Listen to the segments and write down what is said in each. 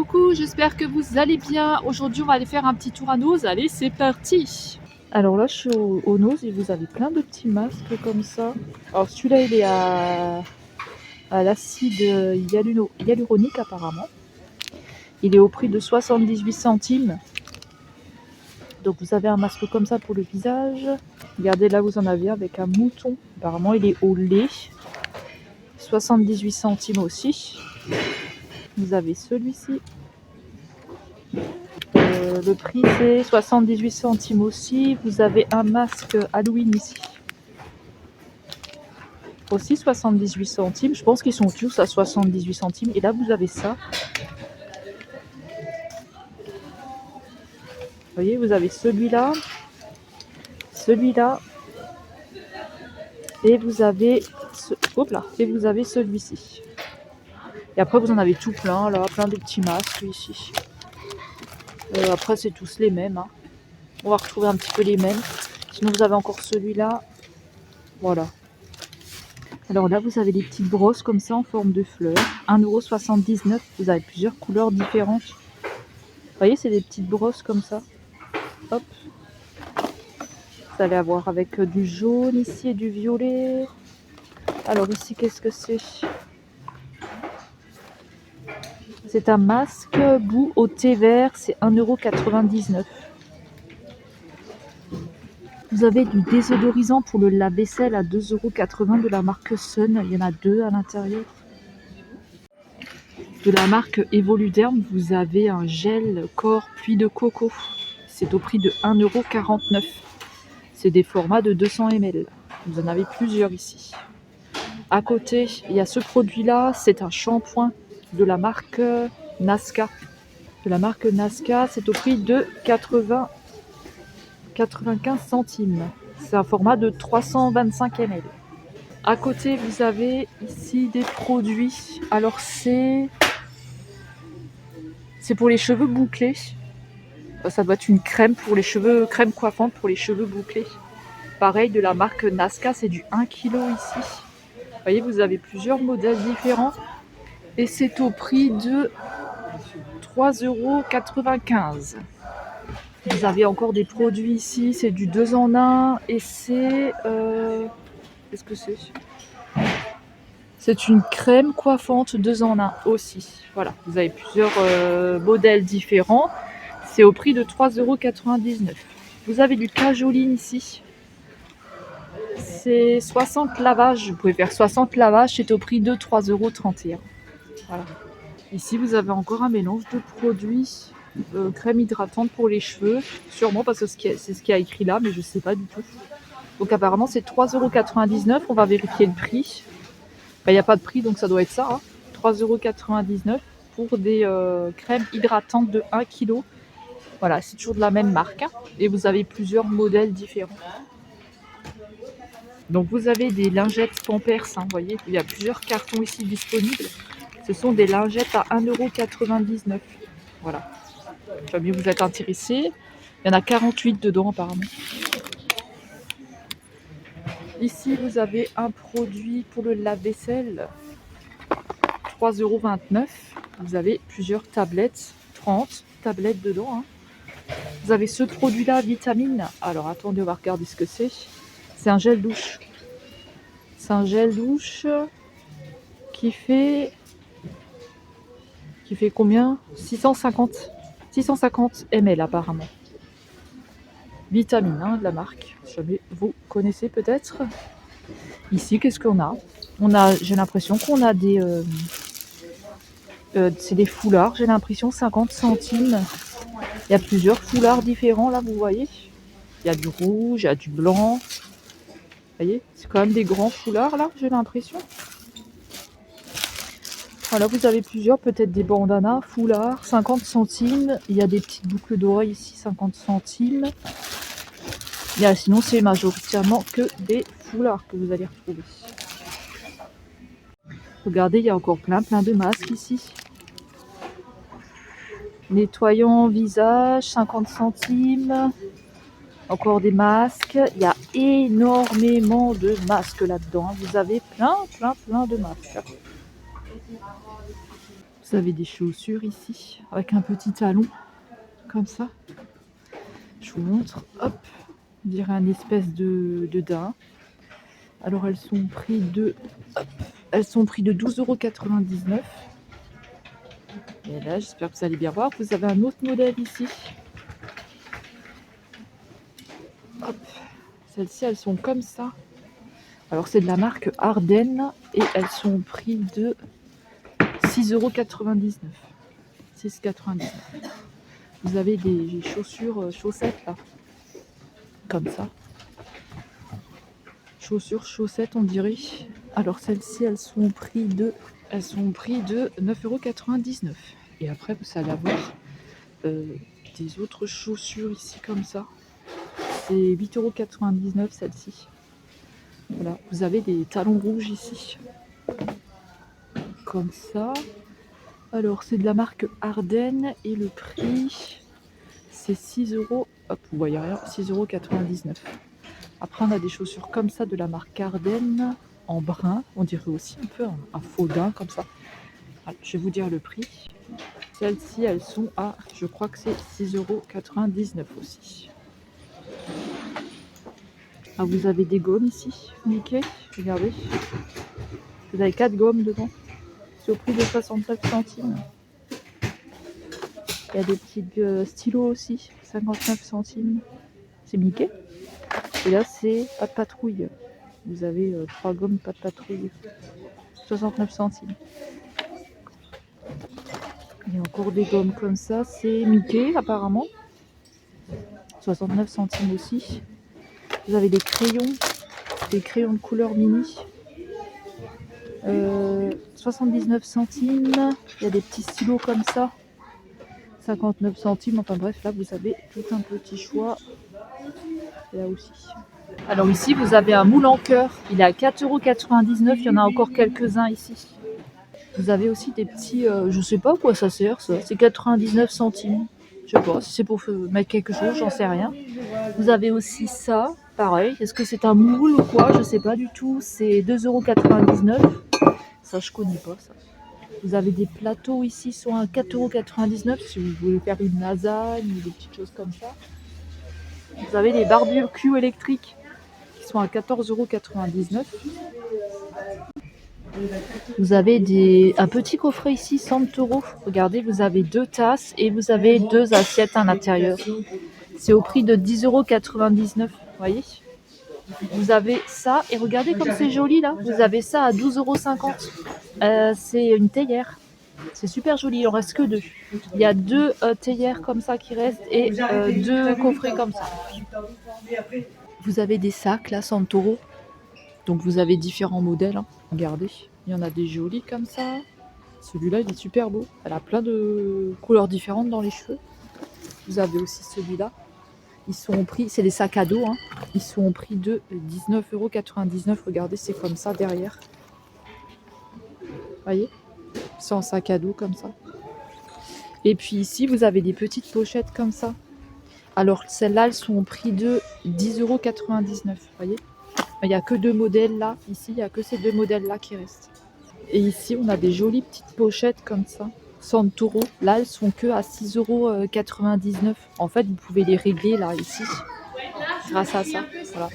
coucou, j'espère que vous allez bien. Aujourd'hui, on va aller faire un petit tour à Noz. Allez, c'est parti. Alors là, je suis au Noz et vous avez plein de petits masques comme ça. Alors celui-là, il est à l'acide hyaluronique apparemment. Il est au prix de 78 centimes. Donc vous avez un masque comme ça pour le visage. Regardez là, vous en avez avec un mouton. Apparemment, il est au lait. 78 centimes aussi. Vous avez celui-ci. Le prix c'est 78 centimes aussi. Vous avez un masque Halloween ici. Aussi 78 centimes. Je pense qu'ils sont tous à 78 centimes. Et là vous avez ça. Vous voyez, vous avez celui-là. Celui-là. Et vous avez et vous avez celui-ci. Et après vous en avez tout plein là, plein de petits masques ici. Après c'est tous les mêmes. Hein. On va retrouver un petit peu les mêmes. Sinon vous avez encore celui-là. Voilà. Alors là, vous avez des petites brosses comme ça en forme de fleurs. 1,79 €. Vous avez plusieurs couleurs différentes. Vous voyez, c'est des petites brosses comme ça. Hop. Vous allez avoir avec du jaune ici et du violet. Alors ici, qu'est-ce que c'est? C'est un masque boue au thé vert. C'est 1,99 €. Vous avez du désodorisant pour le lave-vaisselle à 2,80 € de la marque Sun. Il y en a deux à l'intérieur. De la marque Evoluderm, vous avez un gel corps pluie de coco. C'est au prix de 1,49 €. C'est des formats de 200 ml. Vous en avez plusieurs ici. À côté, il y a ce produit-là. C'est un shampoing de la marque Nasca. De la marque Nasca, c'est au prix de 95 centimes. C'est un format de 325 ml. À côté, vous avez ici des produits. Alors c'est pour les cheveux bouclés. Ça doit être une crème pour les cheveux, crème coiffante pour les cheveux bouclés. Pareil, de la marque Nasca, c'est du 1 kg ici. Vous voyez, vous avez plusieurs modèles différents. Et c'est au prix de 3,95 €. Vous avez encore des produits ici, c'est du 2 en 1. Et c'est... qu'est-ce que c'est ? C'est une crème coiffante 2 en 1 aussi. Voilà, vous avez plusieurs modèles différents. C'est au prix de 3,99 €. Vous avez du cajoline ici. C'est 60 lavages. Vous pouvez faire 60 lavages. C'est au prix de 3,31 €. Voilà. Ici, vous avez encore un mélange de produits. Crème hydratante pour les cheveux. Sûrement parce que c'est ce qui a écrit là, mais je ne sais pas du tout. Donc apparemment, c'est 3,99 €. On va vérifier le prix. Il n'y a pas de prix, donc ça doit être ça. Hein. 3,99 € pour des crèmes hydratantes de 1 kg. Voilà, c'est toujours de la même marque. Hein. Et vous avez plusieurs modèles différents. Donc vous avez des lingettes Pampers. Hein, vous voyez, il y a plusieurs cartons ici disponibles. Ce sont des lingettes à 1,99 €. Voilà. Jamais vous êtes intéressé. Il y en a 48 dedans apparemment. Ici, vous avez un produit pour le lave-vaisselle. 3,29 €. Vous avez plusieurs tablettes. 30 tablettes dedans. Hein. Vous avez ce produit-là, vitamine. Alors, attendez, on va regarder ce que c'est. C'est un gel douche. C'est un gel douche qui fait combien? 650 ml apparemment. Vitamine, hein, de la marque. Jamais vous connaissez peut-être. Ici, qu'est-ce qu'on a? J'ai l'impression qu'on a des... c'est des foulards, j'ai l'impression, 50 centimes. Il y a plusieurs foulards différents, là, vous voyez. Il y a du rouge, il y a du blanc. Vous voyez, c'est quand même des grands foulards, là, j'ai l'impression. Voilà, vous avez plusieurs, peut-être des bandanas, foulards, 50 centimes. Il y a des petites boucles d'oreilles ici, 50 centimes. Sinon, c'est majoritairement que des foulards que vous allez retrouver. Regardez, il y a encore plein de masques ici. Nettoyant visage, 50 centimes. Encore des masques. Il y a énormément de masques là-dedans. Vous avez plein de masques. Vous avez des chaussures ici, avec un petit talon, comme ça. Je vous montre, hop, on dirait un espèce de daim. Alors elles sont prix de 12,99 €. Et là, j'espère que vous allez bien voir. Vous avez un autre modèle ici. Hop, celles-ci, elles sont comme ça. Alors c'est de la marque Ardennes et elles sont au prix de 6,99 €. 6,99 €. Vous avez des chaussures, chaussettes là, comme ça. Chaussures, chaussettes, on dirait. Alors celles-ci, elles sont au prix de 9,99 €. Et après, vous allez avoir des autres chaussures ici comme ça. C'est 8,99 € celle-ci. Voilà, vous avez des talons rouges ici. Comme ça. Alors c'est de la marque Ardennes et le prix c'est 6 €. Hop, vous voyez rien, 6,99 €. Après on a des chaussures comme ça de la marque Ardennes en brun. On dirait aussi un peu un faux daim comme ça. Voilà, je vais vous dire le prix. Celles-ci elles sont à, je crois que c'est 6,99 € aussi. Ah, vous avez des gommes ici, Mickey, regardez. Vous avez 4 gommes dedans. C'est au prix de 67 centimes. Il y a des petits stylos aussi, 59 centimes. C'est Mickey. Et là, c'est pas de patrouille. Vous avez 3 gommes pas de patrouille. 69 centimes. Il y a encore des gommes comme ça. C'est Mickey, apparemment. 69 centimes aussi. Vous avez des crayons de couleur mini. 79 centimes. Il y a des petits stylos comme ça. 59 centimes. Enfin bref, là, vous avez tout un petit choix. Là aussi. Alors ici, vous avez un moule en cœur. Il est à 4,99 €. Il y en a encore quelques-uns ici. Vous avez aussi des petits... je sais pas à quoi ça sert, ça. C'est 99 centimes. Je sais pas si c'est pour mettre quelque chose, j'en sais rien. Vous avez aussi ça. Pareil. Est-ce que c'est un moule ou quoi? Je sais pas du tout. C'est 2,99 €. Ça, je connais pas, ça. Vous avez des plateaux ici, sont à 4,99 € si vous voulez faire une lasagne ou des petites choses comme ça. Vous avez des barbecues électriques qui sont à 14,99 €. Vous avez un petit coffret ici, 100 €. Regardez, vous avez 2 tasses et vous avez 2 assiettes à l'intérieur. C'est au prix de 10,99 €. Vous voyez? Vous avez ça et regardez comme c'est joli là. Vous avez ça à 12,50 €. C'est une théière. C'est super joli, il en reste que 2. Il y a 2 théières comme ça qui restent et 2 coffrets comme ça. Vous avez des sacs là, 100 €. Donc vous avez différents modèles. Hein. Regardez, il y en a des jolis comme ça. Celui-là, il est super beau. Elle a plein de couleurs différentes dans les cheveux. Vous avez aussi celui-là. Ils sont au prix, c'est des sacs à dos. Hein. Ils sont au prix de 19,99 €. Regardez, c'est comme ça derrière. Vous voyez? C'est en sac à dos comme ça. Et puis ici, vous avez des petites pochettes comme ça. Alors celles-là, elles sont au prix de 10,99 €. Vous voyez? Il n'y a que 2 modèles là. Ici, il n'y a que ces 2 modèles là qui restent. Et ici, on a des jolies petites pochettes comme ça. 100 €. Là, elles sont que à 6,99 €. En fait, vous pouvez les régler là, ici. Grâce à ça. Voilà.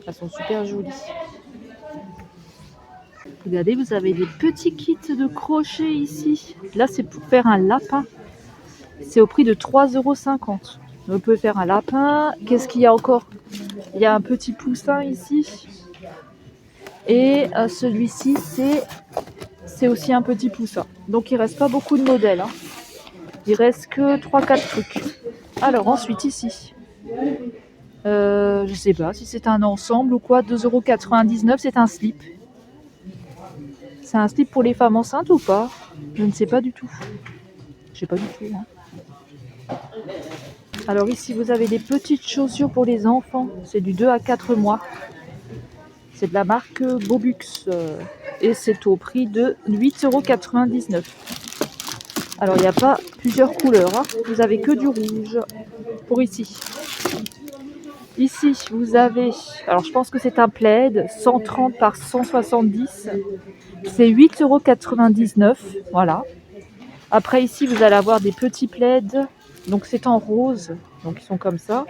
Elles sont super jolies. Regardez, vous avez des petits kits de crochet ici. Là, c'est pour faire un lapin. C'est au prix de 3,50 €. On peut faire un lapin. Qu'est-ce qu'il y a encore? Il y a un petit poussin ici. Et celui-ci, c'est aussi un petit poussin. Donc, il ne reste pas beaucoup de modèles. Hein. Il reste que 3-4 trucs. Alors, ensuite, ici. Je ne sais pas si c'est un ensemble ou quoi. 2,99 €, c'est un slip. C'est un slip pour les femmes enceintes ou pas? Je ne sais pas du tout. Je sais pas du tout. Hein. Alors ici, vous avez des petites chaussures pour les enfants. C'est du 2 à 4 mois. C'est de la marque Bobux. Et c'est au prix de 8,99 €. Alors, il n'y a pas plusieurs couleurs. Hein. Vous avez que du rouge pour ici. Ici, vous avez, alors je pense que c'est un plaid, 130 par 170. C'est 8,99 €. Voilà. Après, ici, vous allez avoir des petits plaids. Donc, c'est en rose. Donc, ils sont comme ça.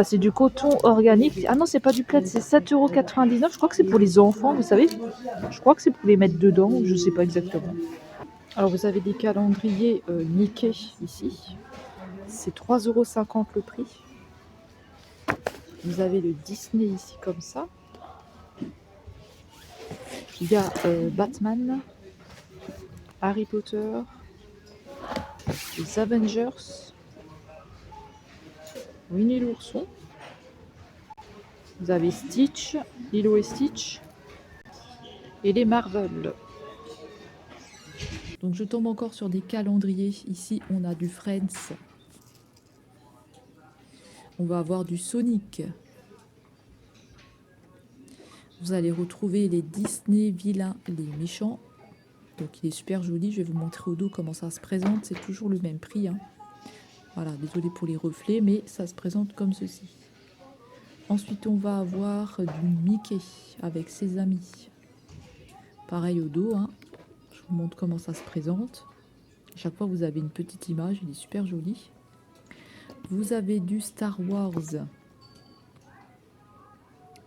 C'est du coton organique. Ah non, c'est pas du plaid, c'est 7,99 €. Je crois que c'est pour les enfants, vous savez. Je crois que c'est pour les mettre dedans, je sais pas exactement. Alors, vous avez des calendriers Mickey ici. C'est 3,50 € le prix. Vous avez le Disney ici comme ça. Il y a Batman, Harry Potter, les Avengers, Winnie l'ourson. Vous avez Stitch, Lilo et Stitch et les Marvel. Donc je tombe encore sur des calendriers. Ici, on a du Friends. On va avoir du Sonic. Vous allez retrouver les Disney vilains, les méchants. Donc il est super joli. Je vais vous montrer au dos comment ça se présente. C'est toujours le même prix, hein. Voilà, désolé pour les reflets, mais ça se présente comme ceci. Ensuite, on va avoir du Mickey avec ses amis. Pareil au dos, hein. Je vous montre comment ça se présente. À chaque fois, vous avez une petite image, il est super joli. Vous avez du Star Wars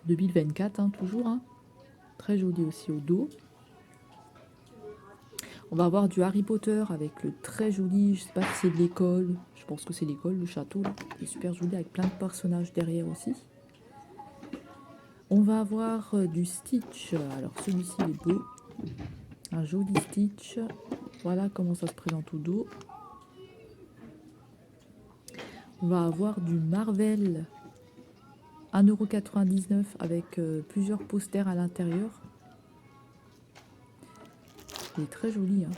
2024, hein, toujours, hein. Très joli aussi au dos. On va avoir du Harry Potter avec le très joli, je sais pas si c'est de l'école, je pense que c'est l'école, le château, là. Il est super joli avec plein de personnages derrière aussi. On va avoir du Stitch, alors celui-ci il est beau, un joli Stitch, voilà comment ça se présente au dos. On va avoir du Marvel, 1,99 € avec plusieurs posters à l'intérieur. Il est très joli, hein.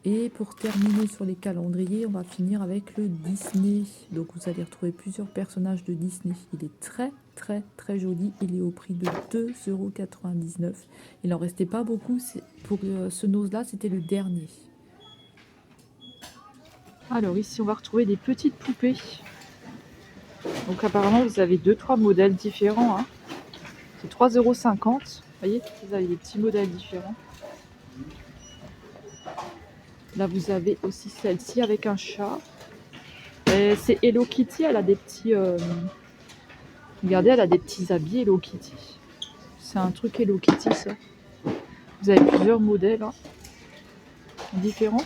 Et pour terminer sur les calendriers, on va finir avec le Disney. Donc vous allez retrouver plusieurs personnages de Disney. Il est très très très joli. Il est au prix de 2,99 €. Il n'en restait pas beaucoup. Pour ce nose-là, c'était le dernier. Alors ici, on va retrouver des petites poupées. Donc apparemment, vous avez 2-3 modèles différents, hein. C'est 3,50 €. Vous voyez, vous avez des petits modèles différents. Là, vous avez aussi celle-ci avec un chat. C'est Hello Kitty, elle a des petits... regardez, elle a des petits habits Hello Kitty. C'est un truc Hello Kitty, ça. Vous avez plusieurs modèles, hein, différents.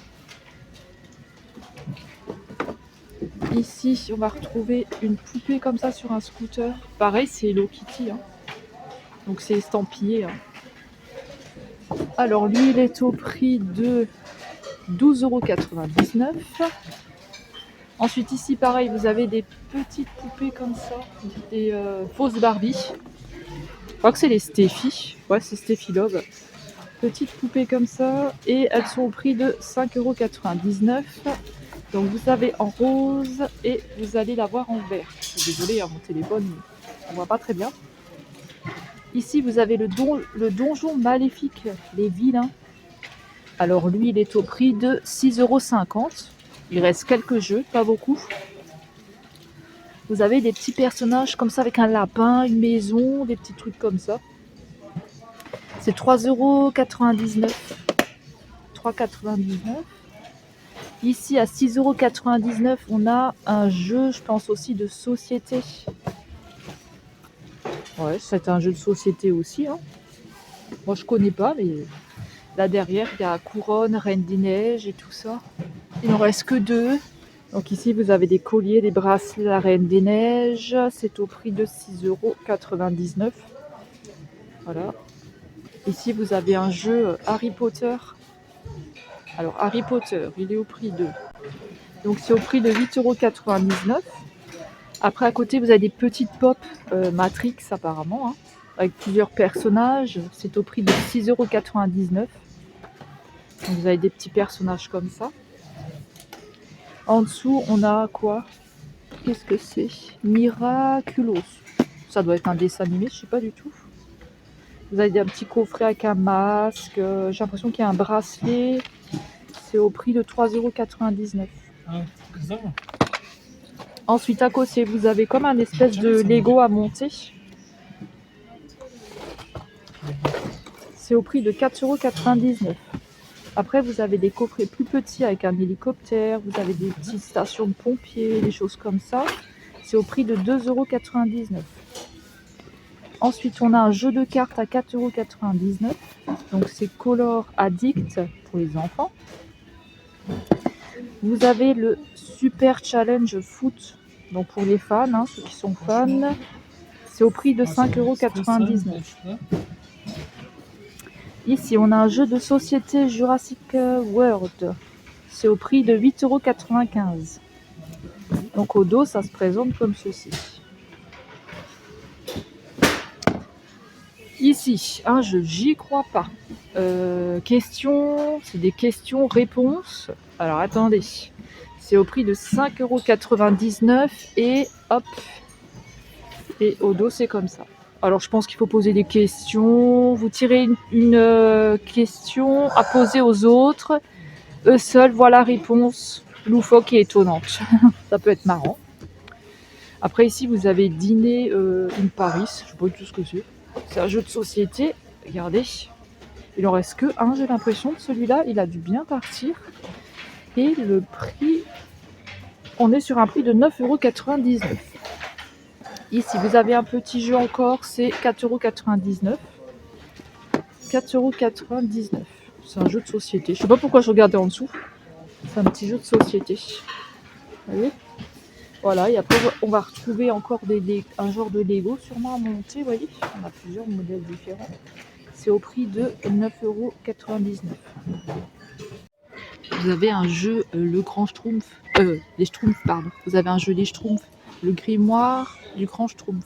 Ici, on va retrouver une poupée comme ça sur un scooter. Pareil, c'est Hello Kitty, hein. Donc c'est estampillé, hein. Alors lui, il est au prix de 12,99 €. Ensuite ici, pareil, vous avez des petites poupées comme ça, des fausses Barbie. Je crois que c'est les Steffi. Ouais, c'est Steffi Love. Petites poupées comme ça, et elles sont au prix de 5,99 €. Donc vous avez en rose et vous allez l'avoir en vert. Désolée, hein, mon téléphone, on voit pas très bien. Ici, vous avez le donjon maléfique, les vilains. Alors lui, il est au prix de 6,50 €. Il reste quelques jeux, pas beaucoup. Vous avez des petits personnages comme ça avec un lapin, une maison, des petits trucs comme ça. C'est 3,99 €. 3,99 €. Ici, à 6,99 €, on a un jeu, je pense aussi, de société. Ouais, c'est un jeu de société aussi, hein. Moi, je connais pas, mais là derrière, il y a Couronne, Reine des Neiges et tout ça. Il n'en reste que 2. Donc ici, vous avez des colliers, des bracelets, la Reine des Neiges. C'est au prix de 6,99 €. Voilà. Ici, vous avez un jeu Harry Potter. Alors, Harry Potter, il est au prix de... Donc, c'est au prix de 8,99 €. Après, à côté, vous avez des petites pop Matrix, apparemment, hein, avec plusieurs personnages. C'est au prix de 6,99 €. Donc, vous avez des petits personnages comme ça. En dessous, on a quoi? Qu'est-ce que c'est? Miraculous. Ça doit être un dessin animé, je sais pas du tout. Vous avez un petit coffret avec un masque. J'ai l'impression qu'il y a un bracelet. C'est au prix de 3,99 €. Ensuite, à côté, vous avez comme un espèce de Lego à monter. C'est au prix de 4,99 €. Après, vous avez des coffrets plus petits avec un hélicoptère, vous avez des petites stations de pompiers, des choses comme ça. C'est au prix de 2,99 €. Ensuite, on a un jeu de cartes à 4,99 €. Donc, c'est Color Addict pour les enfants. Vous avez le Super Challenge Foot, donc pour les fans, hein, ceux qui sont fans. C'est au prix de 5,99 €. Ici, on a un jeu de société Jurassic World. C'est au prix de 8,95 €. Donc au dos, ça se présente comme ceci. Ici, un jeu, j'y crois pas. Questions, c'est des questions-réponses. Alors attendez, c'est au prix de 5,99 € et hop, et au dos, c'est comme ça. Alors je pense qu'il faut poser des questions. Vous tirez une question à poser aux autres. Eux seuls voient la réponse loufoque et étonnante. Ça peut être marrant. Après ici, vous avez Dîner in Paris. Je ne sais pas du tout ce que c'est. C'est un jeu de société. Regardez. Il en reste que un, j'ai l'impression. Celui-là, il a dû bien partir. Et le prix, on est sur un prix de 9,99 €. Ici, vous avez un petit jeu encore, c'est 4,99 €. 4,99 €. C'est un jeu de société. Je sais pas pourquoi je regardais en dessous. C'est un petit jeu de société. Vous voyez ? Voilà, et après on va retrouver encore un genre de Lego sûrement à monter, vous voyez. On a plusieurs modèles différents. C'est au prix de 9,99 €. Vous avez un jeu le Grand Schtroumpf, les Schtroumpfs, pardon. Vous avez un jeu les Schtroumpfs, le grimoire du Grand Schtroumpf.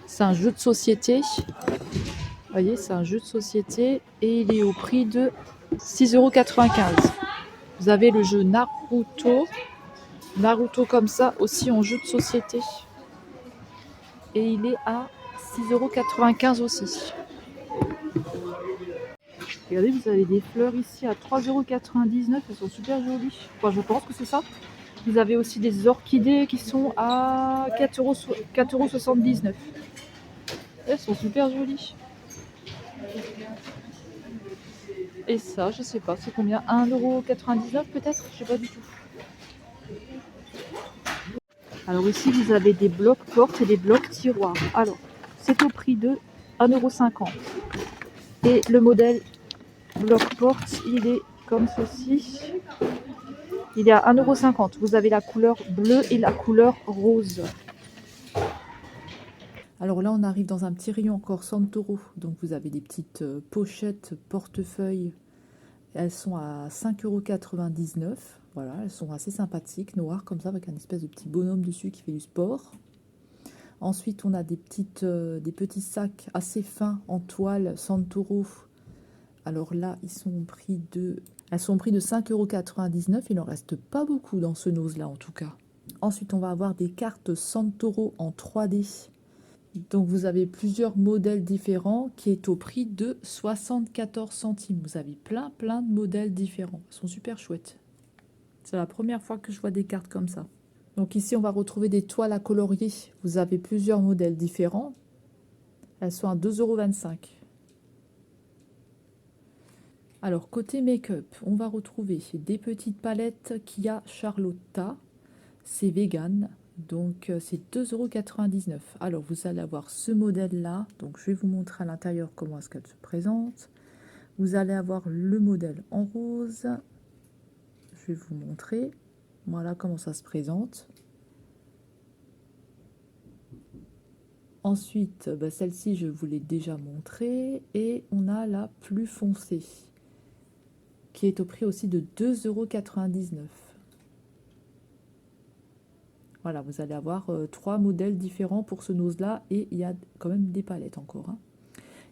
C'est un jeu de société. Vous voyez, c'est un jeu de société et il est au prix de 6,95 €. Vous avez le jeu Naruto. Naruto comme ça aussi en jeu de société. Et il est à 6,95 € aussi. Regardez, vous avez des fleurs ici à 3,99 €. Elles sont super jolies. Enfin, je pense que c'est ça. Vous avez aussi des orchidées qui sont à 4,79 €. Elles sont super jolies. Et ça, je sais pas, c'est combien? 1,99 € peut-être? Je sais pas du tout. Alors ici, vous avez des blocs portes et des blocs tiroirs. Alors, c'est au prix de 1,50 €. Et le modèle bloc porte, il est comme ceci. Il est à 1,50 €. Vous avez la couleur bleue et la couleur rose. Alors là, on arrive dans un petit rayon encore Santoro. Donc vous avez des petites pochettes portefeuille. Elles sont à 5,99 €. Voilà, elles sont assez sympathiques, noires comme ça, avec un espèce de petit bonhomme dessus qui fait du sport. Ensuite, on a des petits sacs assez fins en toile Santoro. Alors là, elles sont au prix de 5,99 €. Il n'en reste pas beaucoup dans ce nose-là, en tout cas. Ensuite, on va avoir des cartes Santoro en 3D. Donc, vous avez plusieurs modèles différents qui est au prix de 74 centimes. Vous avez plein de modèles différents. Ils sont super chouettes. C'est la première fois que je vois des cartes comme ça. Donc ici, on va retrouver des toiles à colorier. Vous avez plusieurs modèles différents. Elles sont à 2,25 €. Alors, côté make-up, on va retrouver des petites palettes Kia Charlotta. C'est vegan, donc c'est 2,99 €. Alors, vous allez avoir ce modèle-là. Donc, je vais vous montrer à l'intérieur comment est-ce qu'elle se présente. Vous allez avoir le modèle en rose. Je vais vous montrer. Voilà comment ça se présente. Ensuite, celle-ci, je vous l'ai déjà montrée. Et on a la plus foncée, qui est au prix aussi de 2,99 €. Voilà, vous allez avoir 3 modèles différents pour ce nose-là. Et il y a quand même des palettes encore, hein.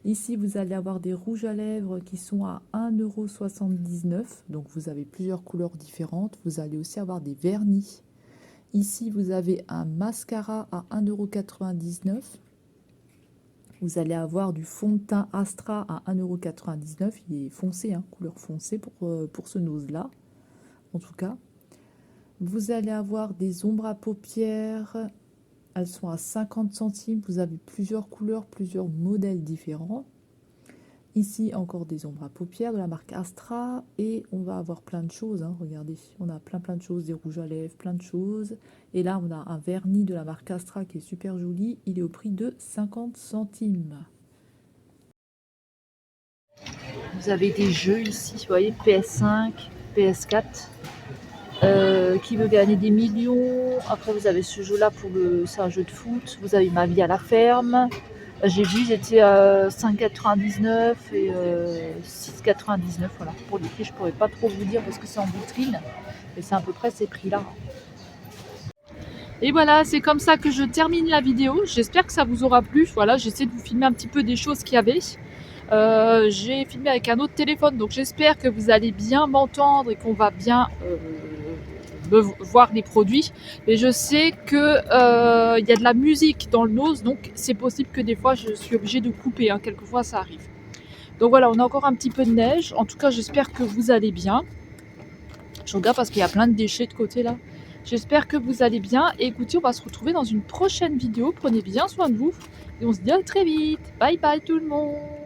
Ici, vous allez avoir des rouges à lèvres qui sont à 1,79 €. Donc, vous avez plusieurs couleurs différentes. Vous allez aussi avoir des vernis. Ici, vous avez un mascara à 1,99 €. Vous allez avoir du fond de teint Astra à 1,99 €. Il est foncé, hein, couleur foncée pour ce nose-là, en tout cas. Vous allez avoir des ombres à paupières. Elles sont à 50 centimes. Vous avez plusieurs couleurs, plusieurs modèles différents. Ici, encore des ombres à paupières de la marque Astra. Et on va avoir plein de choses. Hein. Regardez, on a plein de choses. Des rouges à lèvres, plein de choses. Et là, on a un vernis de la marque Astra qui est super joli. Il est au prix de 50 centimes. Vous avez des jeux ici, vous voyez, PS5, PS4. Qui veut gagner des millions. Après, vous avez ce jeu-là c'est un jeu de foot. Vous avez Ma vie à la ferme. J'ai vu, ils étaient à 5,99 et 6,99. Voilà. Pour les prix, je pourrais pas trop vous dire parce que c'est en vitrine. Mais c'est à peu près ces prix-là. Et voilà, c'est comme ça que je termine la vidéo. J'espère que ça vous aura plu. Voilà, j'essaie de vous filmer un petit peu des choses qu'il y avait. J'ai filmé avec un autre téléphone, donc j'espère que vous allez bien m'entendre et qu'on va bien voir les produits. Mais je sais que y a de la musique dans le nose, donc c'est possible que des fois je suis obligée de couper. Hein. Quelquefois ça arrive. Donc voilà, on a encore un petit peu de neige. En tout cas, j'espère que vous allez bien. Je regarde parce qu'il y a plein de déchets de côté là. J'espère que vous allez bien. Et écoutez, on va se retrouver dans une prochaine vidéo. Prenez bien soin de vous. Et on se dit à très vite. Bye bye tout le monde.